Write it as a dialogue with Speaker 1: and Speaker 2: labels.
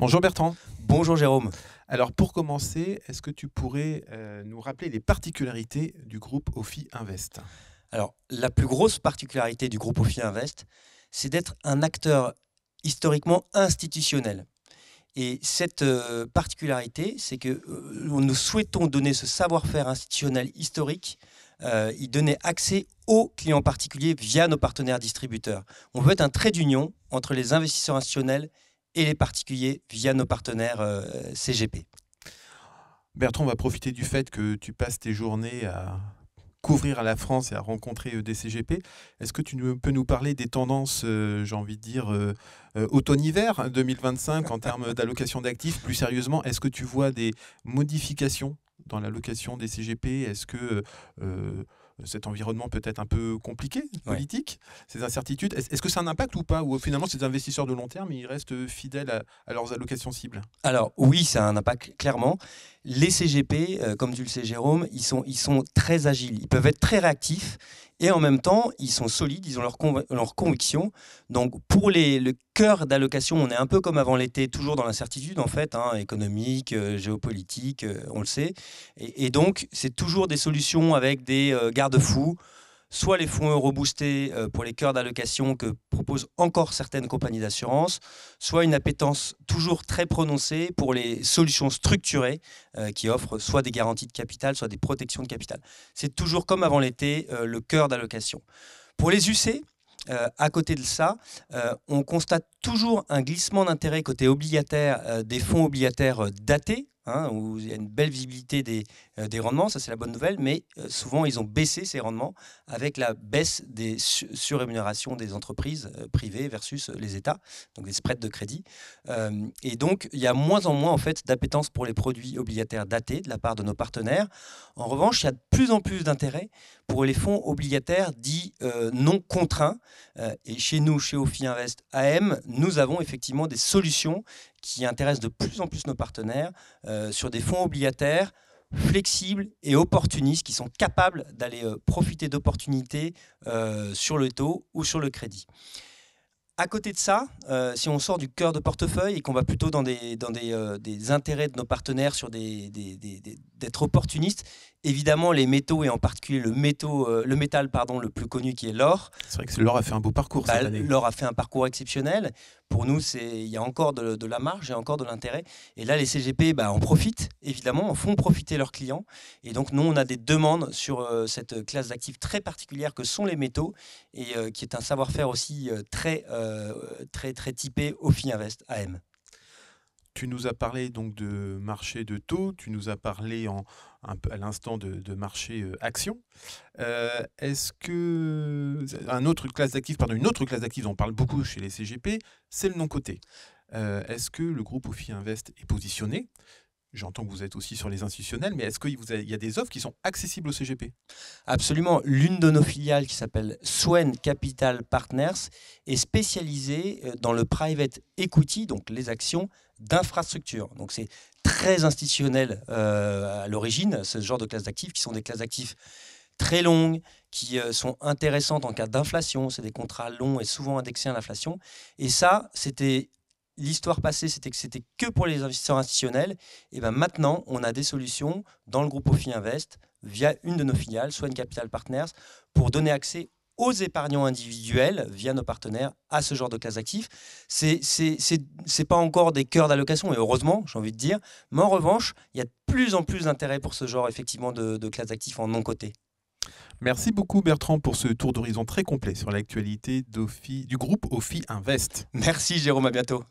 Speaker 1: Bonjour Bertrand.
Speaker 2: Bonjour Jérôme.
Speaker 1: Alors pour commencer, est-ce que tu pourrais nous rappeler les particularités du groupe Ophi Invest?
Speaker 2: Alors, la plus grosse particularité du groupe Ophi Invest, c'est d'être un acteur historiquement institutionnel. Et cette particularité, c'est que nous souhaitons donner ce savoir-faire institutionnel historique, y donner accès aux clients particuliers via nos partenaires distributeurs. On veut être un trait d'union entre les investisseurs institutionnels et les particuliers via nos partenaires CGP.
Speaker 1: Bertrand, on va profiter du fait que tu passes tes journées à couvrir à la France et à rencontrer des CGP. Est-ce que tu peux nous parler des tendances, j'ai envie de dire, automne-hiver 2025 en termes d'allocation d'actifs? Plus sérieusement, est-ce que tu vois des modifications dans l'allocation des CGP? Est-ce que cet environnement peut être un peu compliqué, politique, ces incertitudes, est-ce que ça a un impact ou pas? Ou finalement, ces investisseurs de long terme, ils restent fidèles à leurs allocations cibles?
Speaker 2: Alors oui, ça a un impact, clairement. Les CGP, comme tu le sais Jérôme, ils sont très agiles. Ils peuvent être très réactifs et en même temps, ils sont solides, ils ont leur conviction. Donc pour le cœur d'allocation, on est un peu comme avant l'été, toujours dans l'incertitude en fait, économique, géopolitique, on le sait. Et donc, c'est toujours des solutions avec des garde-fous. Soit les fonds euro boostés pour les cœurs d'allocation que proposent encore certaines compagnies d'assurance, soit une appétence toujours très prononcée pour les solutions structurées qui offrent soit des garanties de capital, soit des protections de capital. C'est toujours comme avant l'été, le cœur d'allocation. Pour les UC, à côté de ça, on constate toujours un glissement d'intérêt côté obligataire des fonds obligataires datés, où il y a une belle visibilité des rendements, ça c'est la bonne nouvelle, mais souvent ils ont baissé ces rendements avec la baisse des surrémunérations des entreprises privées versus les États, donc des spreads de crédit. Et donc il y a moins en moins en fait, d'appétence pour les produits obligataires datés de la part de nos partenaires. En revanche, il y a de plus en plus d'intérêt pour les fonds obligataires dits non contraints. Et chez nous, chez Ophi Invest AM, nous avons effectivement des solutions qui intéressent de plus en plus nos partenaires sur des fonds obligataires flexibles et opportunistes qui sont capables d'aller profiter d'opportunités sur le taux ou sur le crédit. À côté de ça, si on sort du cœur de portefeuille et qu'on va plutôt dans des intérêts de nos partenaires sur d'être opportunistes, évidemment les métaux et en particulier le métal le plus connu qui est l'or.
Speaker 1: C'est vrai que l'or a fait un beau parcours cette année.
Speaker 2: L'or a fait un parcours exceptionnel. Pour nous, il y a encore de la marge, il y a encore de l'intérêt. Et là, les CGP en profitent, évidemment, en font profiter leurs clients. Et donc, nous, on a des demandes sur cette classe d'actifs très particulière que sont les métaux et qui est un savoir-faire aussi très typé Ophi Invest AM.
Speaker 1: Tu nous as parlé donc de marché de taux, tu nous as parlé à l'instant de marché action. Est-ce que une autre classe d'actifs dont on parle beaucoup chez les CGP, c'est le non-coté. Est-ce que le groupe Ophi Invest est positionné? J'entends que vous êtes aussi sur les institutionnels, mais est-ce qu'il y a des offres qui sont accessibles au CGP?
Speaker 2: Absolument. L'une de nos filiales qui s'appelle Swen Capital Partners est spécialisée dans le private equity, donc les actions d'infrastructure. Donc c'est très institutionnel à l'origine, ce genre de classes d'actifs qui sont des classes d'actifs très longues, qui sont intéressantes en cas d'inflation. C'est des contrats longs et souvent indexés à l'inflation. Et ça, l'histoire passée, c'était que pour les investisseurs institutionnels. Et maintenant, on a des solutions dans le groupe Ophi Invest via une de nos filiales, Swen Capital Partners, pour donner accès aux épargnants individuels via nos partenaires à ce genre de classe d'actifs. C'est pas encore des cœurs d'allocation, et heureusement, j'ai envie de dire. Mais en revanche, il y a de plus en plus d'intérêt pour ce genre effectivement de classe d'actifs en non-coté.
Speaker 1: Merci beaucoup Bertrand pour ce tour d'horizon très complet sur l'actualité du groupe Ophi Invest.
Speaker 2: Merci Jérôme, à bientôt.